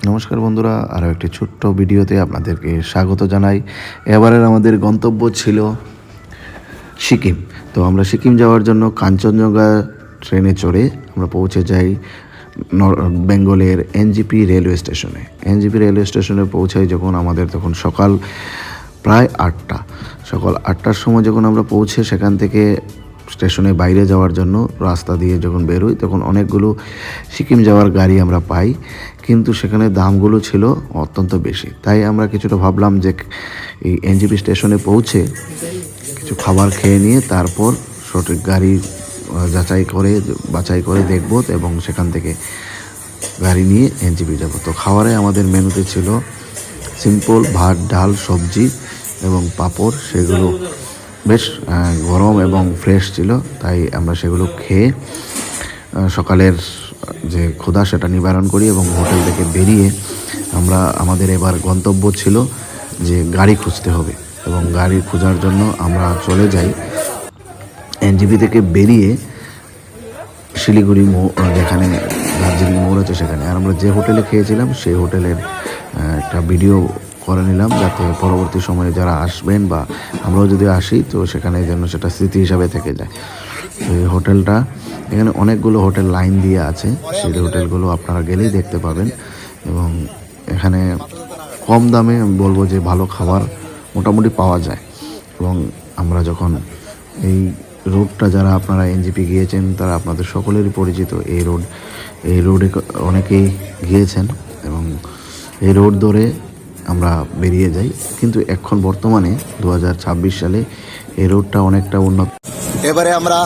নমস্কার বন্ধুরা, আরও একটি ছোট্ট ভিডিওতে আপনাদেরকে স্বাগত জানাই। এবারের আমাদের গন্তব্য ছিল সিকিম। তো আমরা সিকিম যাওয়ার জন্য কাঞ্চনজঙ্ঘা ট্রেনে চড়ে আমরা পৌঁছে যাই বেঙ্গলের এনজেপি রেলওয়ে স্টেশনে। এনজেপি রেলওয়ে স্টেশনে পৌঁছাই যখন আমাদের তখন সকাল প্রায় 8টা। সকাল 8টার সময় যখন আমরা পৌঁছে সেখান থেকে স্টেশনে বাইরে যাওয়ার জন্য রাস্তা দিয়ে যখন বেরোই তখন অনেকগুলো সিকিম যাওয়ার গাড়ি আমরা পাই, কিন্তু সেখানে দামগুলো ছিল অত্যন্ত বেশি। তাই আমরা কিছুটা ভাবলাম যে এই এনজেপি স্টেশনে পৌঁছে কিছু খাবার খেয়ে নিয়ে তারপর সঠিক গাড়ি বাছাই করে দেখব এবং সেখান থেকে গাড়ি নিয়ে এনজেপি যাব। তো খাবারে আমাদের মেনুতে ছিল সিম্পল ভাত, ডাল, সবজি এবং পাঁপড়। সেগুলো বেশ গরম এবং ফ্রেশ ছিল, তাই আমরা সেগুলো খেয়ে সকালের যে ক্ষুধা সেটা নিবারণ করি এবং হোটেল থেকে বেরিয়ে আমাদের এবার গন্তব্য ছিল যে গাড়ি খুঁজতে হবে এবং গাড়ি খোঁজার জন্য আমরা চলে যাই এনজেপি থেকে বেরিয়ে শিলিগুড়ি যেখানে দার্জিলিং মোড় আছে সেখানে। আর আমরা যে হোটেলে খেয়েছিলাম সেই হোটেলের একটা ভিডিও করে নিলাম, যাতে পরবর্তী সময়ে যারা আসবেন বা আমরাও যদি আসি তো সেখানে যেন সেটা স্মৃতি হিসাবে থেকে যায়। এই হোটেলটা, এখানে অনেকগুলো হোটেল লাইন দিয়ে আছে, সেই হোটেলগুলো আপনারা গেলেই দেখতে পাবেন এবং এখানে কম দামে আমি বলবো যে ভালো খাবার মোটামুটি পাওয়া যায়। এবং আমরা যখন এই রোডটা, যারা আপনারা এনজেপি গিয়েছেন তারা আপনাদের সকলেরই পরিচিত এই রোডে অনেকেই গিয়েছেন এবং এই রোড ধরে আমরা বেরিয়ে যাই। কিন্তু এখন বর্তমানে 2026 সালে এই রোডটা অনেকটা উন্নত। এবারে আমরা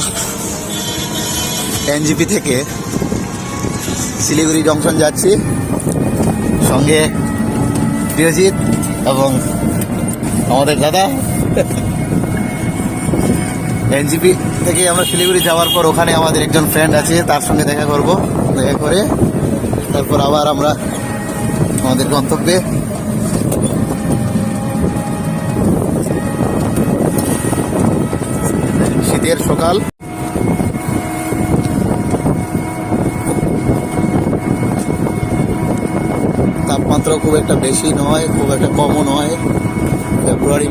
এনজেপি থেকে শিলিগুড়ি জংশন যাচ্ছি, সঙ্গে প্রিয়জিৎ এবং আমাদের দাদা। এনজেপি থেকে আমরা শিলিগুড়ি যাওয়ার পর ওখানে আমাদের একজন ফ্রেন্ড আছে, তার সঙ্গে দেখা করব। দেখা করে তারপর আবার আমরা আমাদের গন্তব্যে। শীতের সকাল, তাপমাত্রা খুব একটা বেশি নয়, খুব একটা কমও নয়। ফেব্রুয়ারি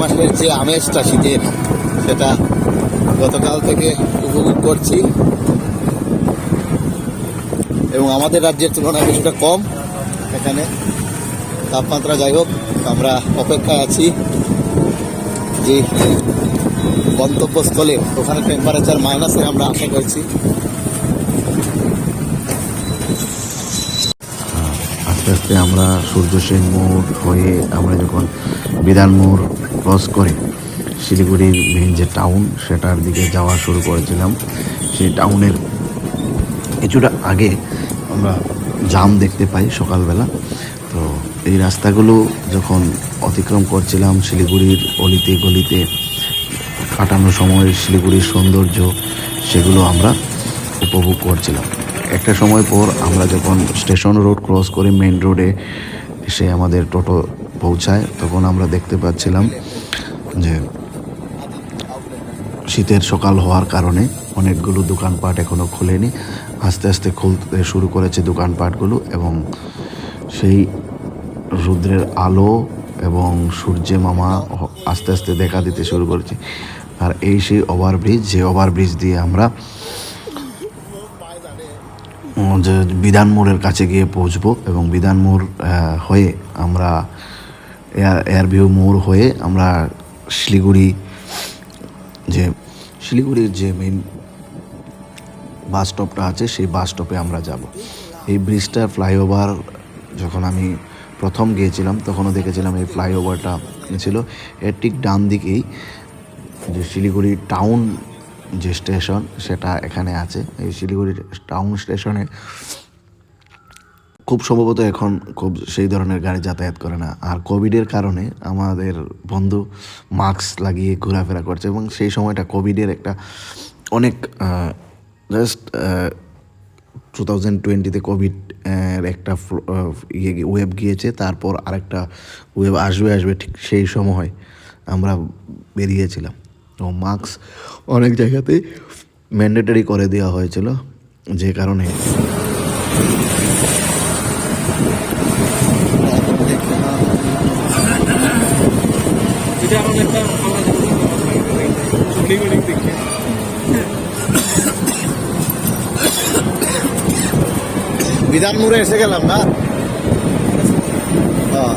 মাসের যে আমেজটা শীতের, সেটা গতকাল থেকে উপভোগ করছি এবং আমাদের রাজ্যের তুলনায় কিছুটা কম এখানে তাপমাত্রা। যাই হোক, আমরা অপেক্ষায় আছি যে গন্তব্যস্থলে, ওখানে টেম্পারেচার মাইনাসে আমরা আশা করছি। আস্তে আস্তে আমরা সূর্য সেন মোড় হয়ে আমরা যখন বিধান মোড় ক্রস করে শিলিগুড়ির মেইন যে টাউন সেটার দিকে যাওয়া শুরু করেছিলাম, সেই টাউনের কিছুটা আগে আমরা জাম দেখতে পাই সকালবেলা। তো এই রাস্তাগুলো যখন অতিক্রম করছিলাম শিলিগুড়ির অলিতে গলিতে কাটানোর সময় শিলিগুড়ির সৌন্দর্য, সেগুলো আমরা উপভোগ করছিলাম। একটা সময় পর আমরা যখন স্টেশন রোড ক্রস করে মেন রোডে এসে আমাদের টোটো পৌঁছায়, তখন আমরা দেখতে পাচ্ছিলাম যে শীতের সকাল হওয়ার কারণে অনেকগুলো দোকানপাট এখনও খোলেনি। আস্তে আস্তে খুলতে শুরু করেছে দোকানপাটগুলো এবং সেই রৌদ্রের আলো এবং সূর্যে মামা আস্তে আস্তে দেখা দিতে শুরু করেছে। আর এই সেই ওভারব্রিজ, যে ওভারব্রিজ দিয়ে আমরা যে বিধান মোড়ের কাছে গিয়ে পৌঁছবো এবং বিধান মোড় হয়ে আমরা এয়ারভিউ মোড় হয়ে আমরা শিলিগুড়ির যে মেইন বাস স্টপটা আছে সেই বাস স্টপে আমরা যাব। এই ব্রিজটা ফ্লাইওভার, যখন আমি প্রথম গিয়েছিলাম তখনও দেখেছিলাম এই ফ্লাইওভারটা ছিল এর ঠিক ডান দিকেই যে শিলিগুড়ি টাউন যে স্টেশন সেটা এখানে আছে। এই শিলিগুড়ির টাউন স্টেশনে খুব সম্ভবত এখন খুব সেই ধরনের গাড়ি যাতায়াত করে না। আর কোভিডের কারণে আমাদের বন্ধু মাস্ক লাগিয়ে ঘোরাফেরা করছে এবং সেই সময়টা কোভিডের একটা অনেক জাস্ট 2020-তে কোভিড একটা ওয়েব গিয়েছে, তারপর আরেকটা ওয়েব আসবে ঠিক সেই সময় আমরা বেরিয়েছিলাম। তো মাস্ক অনেক জায়গাতেই ম্যান্ডেটরি করে দেওয়া হয়েছিল, যে কারণে এটা এখন একটা আমরা অনেক অনেক দেখি বিধান মোড়ে এসে গেলাম না? হ্যাঁ